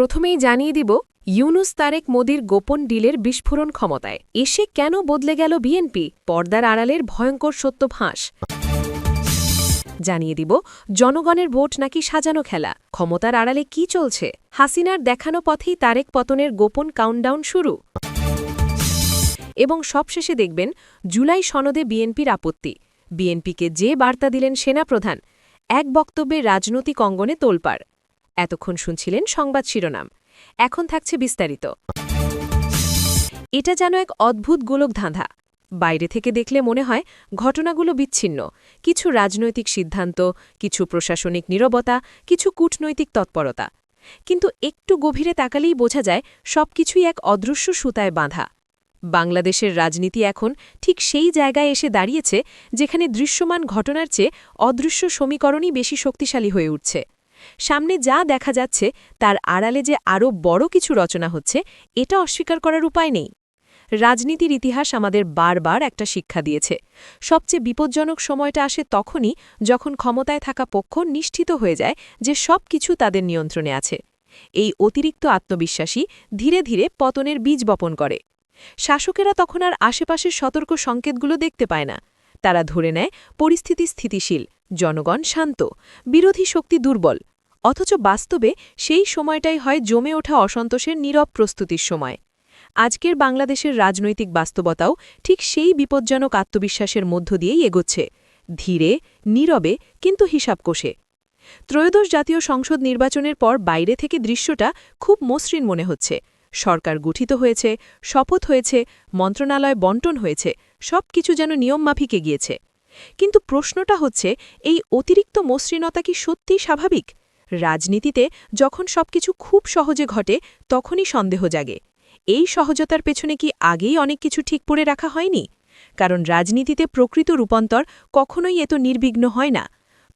প্রথমেই জানিয়ে দিব ইউনুস তারেক মোদির গোপন ডিলের বিস্ফোরণ ক্ষমতায় এসে কেন বদলে গেল বিএনপি, পর্দার আড়ালের ভয়ঙ্কর সত্য ফাঁস। জানিয়ে দিব জনগণের ভোট নাকি সাজানো খেলা, ক্ষমতার আড়ালে কি চলছে, হাসিনার দেখানো পথেই তারেক পতনের গোপন কাউন্টডাউন শুরু। এবং সবশেষে দেখবেন জুলাই সনদে বিএনপির আপত্তি, বিএনপিকে যে বার্তা দিলেন সেনাপ্রধান, এক বক্তব্যে রাজনৈতিক অঙ্গনে তোলপাড়। এতক্ষণ শুনছিলেন সংবাদ শিরোনাম, এখন থাকছে বিস্তারিত। এটা যেন এক অদ্ভুত গোলক ধাঁধা। বাইরে থেকে দেখলে মনে হয় ঘটনাগুলো বিচ্ছিন্ন, কিছু রাজনৈতিক সিদ্ধান্ত, কিছু প্রশাসনিক নীরবতা, কিছু কূটনৈতিক তৎপরতা। কিন্তু একটু গভীরে তাকালেই বোঝা যায় সবকিছুই এক অদৃশ্য সুতায় বাঁধা। বাংলাদেশের রাজনীতি এখন ঠিক সেই জায়গায় এসে দাঁড়িয়েছে যেখানে দৃশ্যমান ঘটনার চেয়ে অদৃশ্য সমীকরণই বেশি শক্তিশালী হয়ে উঠছে। সামনে যা দেখা যাচ্ছে তার আড়ালে যে আরও বড় কিছু রচনা হচ্ছে, এটা অস্বীকার করার উপায় নেই। রাজনীতির ইতিহাস আমাদের বারবার একটা শিক্ষা দিয়েছে, সবচেয়ে বিপজ্জনক সময়টা আসে তখনই যখন ক্ষমতায় থাকা পক্ষ নিশ্চিত হয়ে যায় যে সব কিছু তাদের নিয়ন্ত্রণে আছে। এই অতিরিক্ত আত্মবিশ্বাসী ধীরে ধীরে পতনের বীজ বপন করে। শাসকেরা তখন আর আশেপাশের সতর্ক সংকেতগুলো দেখতে পায় না। তারা ধরে নেয় পরিস্থিতি স্থিতিশীল, জনগণ শান্ত, বিরোধী শক্তি দুর্বল। অথচ বাস্তবে সেই সময়টাই হয় জমে ওঠা অসন্তোষের নীরব প্রস্তুতির সময়। আজকের বাংলাদেশের রাজনৈতিক বাস্তবতাও ঠিক সেই বিপজ্জনক আত্মবিশ্বাসের মধ্য দিয়েই এগোচ্ছে, ধীরে, নীরবে, কিন্তু হিসাব কষে। ত্রয়োদশ জাতীয় সংসদ নির্বাচনের পর বাইরে থেকে দৃশ্যটা খুব মসৃণ মনে হচ্ছে। সরকার গঠিত হয়েছে, শপথ হয়েছে, মন্ত্রণালয় বণ্টন হয়েছে, সব কিছু যেন নিয়মমাফিক এগিয়েছে। কিন্তু প্রশ্নটা হচ্ছে, এই অতিরিক্ত মসৃণতা কি সত্যিই স্বাভাবিক? রাজনীতিতে যখন সবকিছু খুব সহজে ঘটে তখনই সন্দেহ জাগে, এই সহজতার পেছনে কি আগেই অনেক কিছু ঠিক করে রাখা হয়নি? কারণ রাজনীতিতে প্রকৃত রূপান্তর কখনোই এত নির্বিঘ্ন হয় না।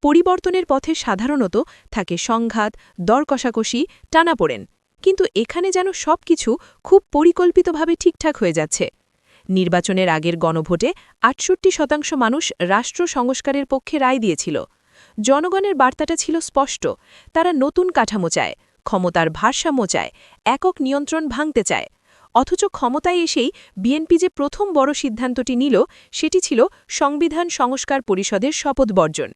পরিবর্তনের পথে সাধারণত থাকে সংঘাত, দর কষাকষি, টানাপোড়েন। কিন্তু এখানে যেন সবকিছু খুব পরিকল্পিতভাবে ঠিকঠাক হয়ে যাচ্ছে। নির্বাচনের আগের গণভোটে ৬৮% মানুষ রাষ্ট্র সংস্কারের পক্ষে রায় দিয়েছিল। জনগণের বার্তাটা ছিল স্পষ্ট, তারা নতুন কাঠামো চায়, ক্ষমতার ভারসাম্য চায়, একক নিয়ন্ত্রণ ভাঙতে চায়। অথচ ক্ষমতায় এসেই বিএনপি যে প্রথম বড় সিদ্ধান্তটি নিল, সেটি ছিল সংবিধান সংস্কার পরিষদের শপথ বর্জন।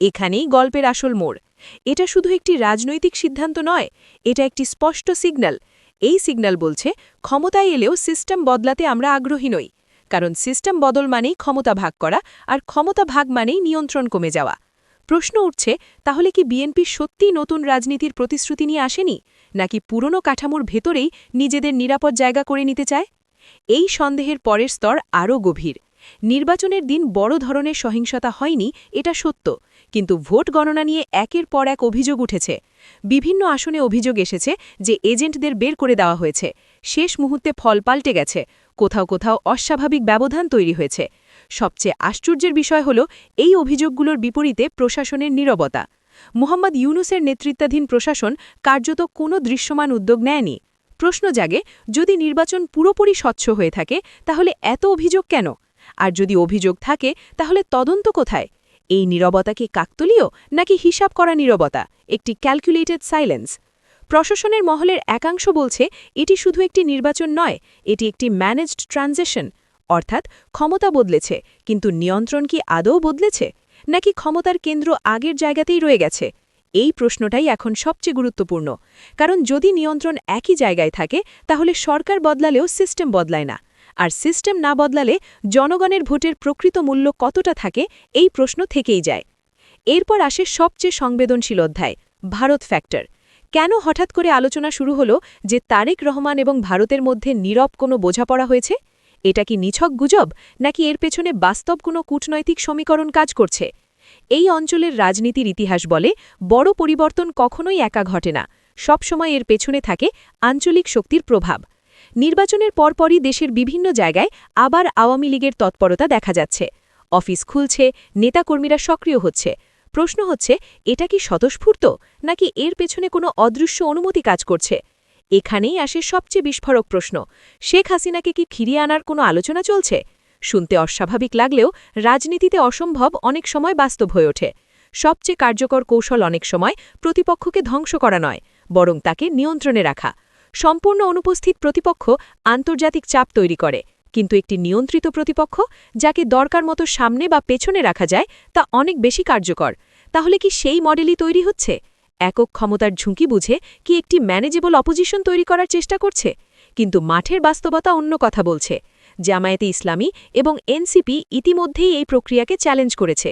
এখানেই গল্পের আসল মোড়। এটা শুধু একটি রাজনৈতিক সিদ্ধান্ত নয়, এটা একটি স্পষ্ট সিগন্যাল। এই সিগন্যাল বলছে, ক্ষমতায় এলেও সিস্টেম বদলাতে আমরা আগ্রহী নই। কারণ সিস্টেম বদল মানেই ক্ষমতা ভাগ করা, আর ক্ষমতা ভাগ মানেই নিয়ন্ত্রণ কমে যাওয়া। প্রশ্ন উঠছে, তাহলে কি বিএনপি সত্যিই নতুন রাজনীতির প্রতিশ্রুতি নিয়ে আসেনি, নাকি পুরনো কাঠামোর ভেতরেই নিজেদের নিরাপদ জায়গা করে নিতে চায়? এই সন্দেহের পরের স্তর আরও গভীর। নির্বাচনের দিন বড় ধরনের সহিংসতা হয়নি, এটা সত্য, কিন্তু ভোট গণনা নিয়ে একের পর এক অভিযোগ উঠেছে। বিভিন্ন আসনে অভিযোগ এসেছে যে এজেন্টদের বের করে দেওয়া হয়েছে, শেষ মুহূর্তে ফল পাল্টে গেছে, কোথাও কোথাও অস্বাভাবিক ব্যবধান তৈরি হয়েছে। সবচেয়ে আশ্চর্যের বিষয় হল, এই অভিযোগগুলোর বিপরীতে প্রশাসনের নীরবতা। মোহাম্মদ ইউনুসের নেতৃত্বাধীন প্রশাসন কার্যত কোনো দৃশ্যমান উদ্যোগ নেয়নি। প্রশ্ন জাগে, যদি নির্বাচন পুরোপুরি স্বচ্ছ হয়ে থাকে তাহলে এত অভিযোগ কেন? আর যদি অভিযোগ থাকে তাহলে তদন্ত কোথায়? এই নীরবতা কি কাকতালীয়, নাকি হিসাব করা নীরবতা, একটি ক্যালকুলেটেড সাইলেন্স? প্রশাসনের মহলের একাংশ বলছে, এটি শুধু একটি নির্বাচন নয়, এটি একটি ম্যানেজড ট্রানজিশন। অর্থাৎ ক্ষমতা বদলেছে, কিন্তু নিয়ন্ত্রণ কি আদৌ বদলেছে, নাকি ক্ষমতার কেন্দ্র আগের জায়গাতেই রয়ে গেছে? এই প্রশ্নটাই এখন সবচেয়ে গুরুত্বপূর্ণ। কারণ যদি নিয়ন্ত্রণ একই জায়গায় থাকে তাহলে সরকার বদলালেও সিস্টেম বদলায় না, আর সিস্টেম না বদলালে জনগণের ভোটের প্রকৃত মূল্য কতটা থাকে, এই প্রশ্ন থেকেই যায়। এরপর আসে সবচেয়ে সংবেদনশীল অধ্যায়, ভারত ফ্যাক্টর। কেন হঠাৎ করে আলোচনা শুরু হলো যে তারেক রহমান এবং ভারতের মধ্যে নীরব কোনো বোঝাপড়া হয়েছে? এটা কি নিছক গুজব, নাকি এর পেছনে বাস্তব কোনো কূটনৈতিক সমীকরণ কাজ করছে? এই অঞ্চলের রাজনীতির ইতিহাস বলে, বড় পরিবর্তন কখনোই একা ঘটে না, সবসময় এর পেছনে থাকে আঞ্চলিক শক্তির প্রভাব। নির্বাচনের পরপরই দেশের বিভিন্ন জায়গায় আবার আওয়ামী লীগের তৎপরতা দেখা যাচ্ছে। অফিস খুলছে, নেতাকর্মীরা সক্রিয় হচ্ছে। প্রশ্ন হচ্ছে, এটা কি স্বতঃস্ফূর্ত, নাকি এর পেছনে কোনো অদৃশ্য অনুমতি কাজ করছে? এখানেই আসে সবচেয়ে বিস্ফোরক প্রশ্ন, শেখ হাসিনাকে কি ফিরিয়ে আনার কোনো আলোচনা চলছে? শুনতে অস্বাভাবিক লাগলেও রাজনীতিতে অসম্ভব অনেক সময় বাস্তব হয়ে ওঠে। সবচেয়ে কার্যকর কৌশল অনেক সময় প্রতিপক্ষকে ধ্বংস করা নয়, বরং তাকে নিয়ন্ত্রণে রাখা। সম্পূর্ণ অনুপস্থিত প্রতিপক্ষ আন্তর্জাতিক চাপ তৈরি করে, কিন্তু একটি নিয়ন্ত্রিত প্রতিপক্ষ যাকে দরকার মতো সামনে বা পেছনে রাখা যায় তা অনেক বেশি কার্যকর। তাহলে কি সেই মডেলই তৈরি হচ্ছে? একক ক্ষমতার ঝুঁকি বুঝে কি একটি ম্যানেজেবল অপোজিশন তৈরি করার চেষ্টা করছে? কিন্তু মাঠের বাস্তবতা অন্য কথা বলছে। জামায়াতে ইসলামী এবং এনসিপি ইতিমধ্যেই এই প্রক্রিয়াকে চ্যালেঞ্জ করেছে।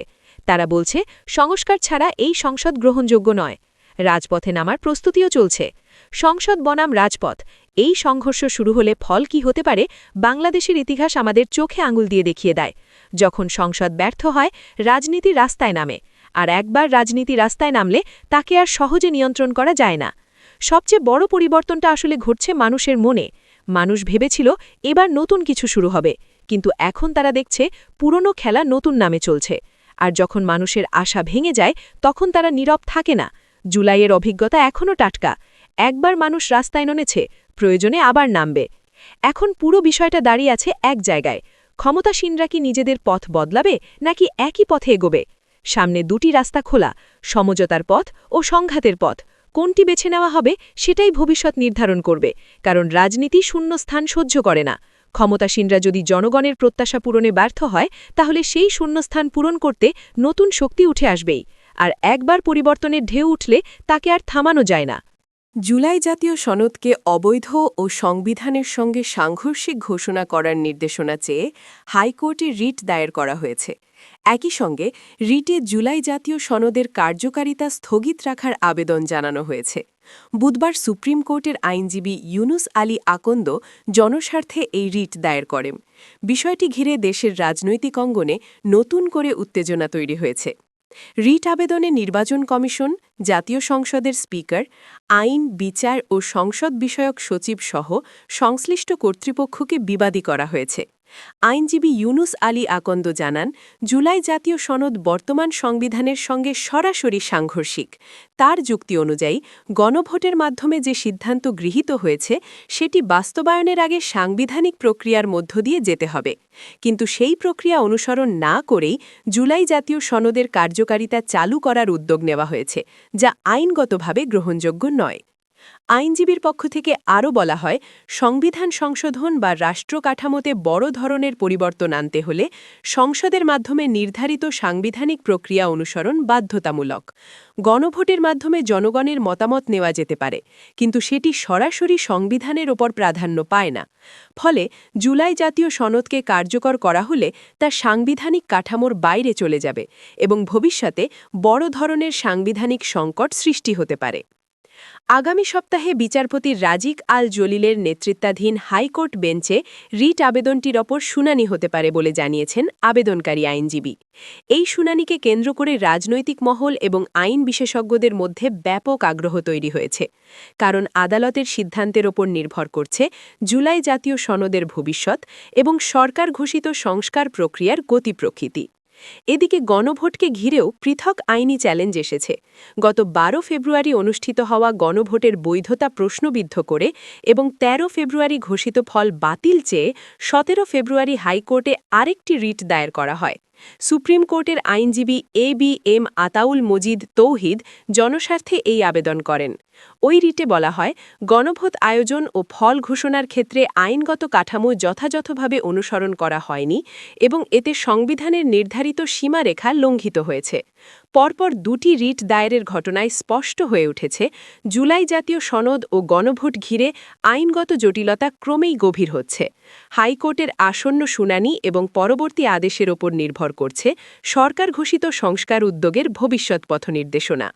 তারা বলছে সংস্কার ছাড়া এই সংসদ গ্রহণযোগ্য নয়। রাজপথে নামার প্রস্তুতিও চলছে। সংসদ বনাম রাজপথ, এই সংঘর্ষ শুরু হলে ফল কি হতে পারে বাংলাদেশের ইতিহাস আমাদের চোখে আঙুল দিয়ে দেখিয়ে দেয়। যখন সংসদ ব্যর্থ হয়, রাজনীতি রাস্তায় নামে, আর একবার রাজনীতি রাস্তায় নামলে তাকে আর সহজে নিয়ন্ত্রণ করা যায় না। সবচেয়ে বড় পরিবর্তনটা আসলে ঘটছে মানুষের মনে। মানুষ ভেবেছিল এবার নতুন কিছু শুরু হবে, কিন্তু এখন তারা দেখছে পুরনো খেলা নতুন নামে চলছে। আর যখন মানুষের আশা ভেঙে যায়, তখন তারা নীরব থাকে না। জুলাইয়ের অভিজ্ঞতা এখনও টাটকা। একবার মানুষ রাস্তায় নেমেছে, প্রয়োজনে আবার নামবে। এখন পুরো বিষয়টা দাঁড়িয়ে আছে এক জায়গায়। ক্ষমতাসীনরা কি নিজেদের পথ বদলাবে, নাকি একই পথে এগোবে? সামনে দুটি রাস্তা খোলা, সমঝোতার পথ ও সংঘাতের পথ। কোনটি বেছে নেওয়া হবে সেটাই ভবিষ্যৎ নির্ধারণ করবে, কারণ রাজনীতি শূন্যস্থান সহ্য করে না। ক্ষমতাসীনরা যদি জনগণের প্রত্যাশা পূরণে ব্যর্থ হয়, তাহলে সেই শূন্যস্থান পূরণ করতে নতুন শক্তি উঠে আসবেই। আর একবার পরিবর্তনের ঢেউ উঠলে তাকে আর থামানো যায় না। জুলাই জাতীয় সনদকে অবৈধ ও সংবিধানের সঙ্গে সাংঘর্ষিক ঘোষণা করার নির্দেশনা চেয়ে হাইকোর্টে রিট দায়ের করা হয়েছে। একই সঙ্গে রিটে জুলাই জাতীয় সনদের কার্যকারিতা স্থগিত রাখার আবেদন জানানো হয়েছে। বুধবার সুপ্রিম কোর্টের আইনজীবী ইউনুস আলী আকন্দ জনস্বার্থে এই রিট দায়ের করেন। বিষয়টি ঘিরে দেশের রাজনৈতিক অঙ্গনে নতুন করে উত্তেজনা তৈরি হয়েছে। রিট আবেদনে নির্বাচন কমিশন, জাতীয় সংসদের স্পিকার, আইন, বিচার ও সংসদ বিষয়ক সচিব সহ সংশ্লিষ্ট কর্তৃপক্ষকে বিবাদী করা হয়েছে। আইনজীবী ইউনুস আলী আকন্দ জানান, জুলাই জাতীয় সনদ বর্তমান সংবিধানের সঙ্গে সরাসরি সাংঘর্ষিক। তার যুক্তি অনুযায়ী গণভোটের মাধ্যমে যে সিদ্ধান্ত গৃহীত হয়েছে সেটি বাস্তবায়নের আগে সাংবিধানিক প্রক্রিয়ার মধ্য দিয়ে যেতে হবে। কিন্তু সেই প্রক্রিয়া অনুসরণ না করেই জুলাই জাতীয় সনদের কার্যকারিতা চালু করার উদ্যোগ নেওয়া হয়েছে, যা আইনগতভাবে গ্রহণযোগ্য নয়। আইনজীবীর পক্ষ থেকে আরও বলা হয়, সংবিধান সংশোধন বা রাষ্ট্র কাঠামোতে বড় ধরনের পরিবর্তন আনতে হলে সংসদের মাধ্যমে নির্ধারিত সাংবিধানিক প্রক্রিয়া অনুসরণ বাধ্যতামূলক। গণভোটের মাধ্যমে জনগণের মতামত নেওয়া যেতে পারে, কিন্তু সেটি সরাসরি সংবিধানের ওপর প্রাধান্য পায় না। ফলে জুলাই জাতীয় সনদকে কার্যকর করা হলে তা সাংবিধানিক কাঠামোর বাইরে চলে যাবে এবং ভবিষ্যতে বড় ধরনের সাংবিধানিক সংকট সৃষ্টি হতে পারে। আগামী সপ্তাহে বিচারপতি রাজিক আল জলিলের নেতৃত্বাধীন হাইকোর্ট বেঞ্চে রিট আবেদনটির ওপর শুনানি হতে পারে বলে জানিয়েছেন আবেদনকারী আইনজীবী। এই শুনানিকে কেন্দ্র করে রাজনৈতিক মহল এবং আইন বিশেষজ্ঞদের মধ্যে ব্যাপক আগ্রহ তৈরি হয়েছে, কারণ আদালতের সিদ্ধান্তের ওপর নির্ভর করছে জুলাই জাতীয় সনদের ভবিষ্যৎ এবং সরকার ঘোষিত সংস্কার প্রক্রিয়ার গতি প্রকৃতি। এদিকে গণভোটকে ঘিরেও পৃথক আইনি চ্যালেঞ্জ এসেছে। গত 12 ফেব্রুয়ারি অনুষ্ঠিত হওয়া গণভোটের বৈধতা প্রশ্নবিদ্ধ করে এবং 13 ফেব্রুয়ারি ঘোষিত ফল বাতিল চেয়ে 17 ফেব্রুয়ারি হাইকোর্টে আরেকটি রিট দায়ের করা হয়। সুপ্রিম কোর্টের আইনজীবী এ.বি.এম. আতাউল মজিদ তৌহিদ জনস্বার্থে এই আবেদন করেন। ওই রিটে বলা হয়, গণভোট আয়োজন ও ফল ঘোষণার ক্ষেত্রে আইনগত কাঠামো যথাযথভাবে অনুসরণ করা হয়নি এবং এতে সংবিধানের নির্ধারিত সীমারেখা লঙ্ঘিত হয়েছে। পরপর দুটি রিট দায়েরের ঘটনায় স্পষ্ট হয়ে উঠেছে, জুলাই জাতীয় সনদ ও গণভোট ঘিরে আইনগত জটিলতা ক্রমেই গভীর হচ্ছে। হাইকোর্টের আসন্ন শুনানি এবং পরবর্তী আদেশের ওপর নির্ভর করছে সরকার ঘোষিত সংস্কার উদ্যোগের ভবিষ্যৎ পথনির্দেশনা।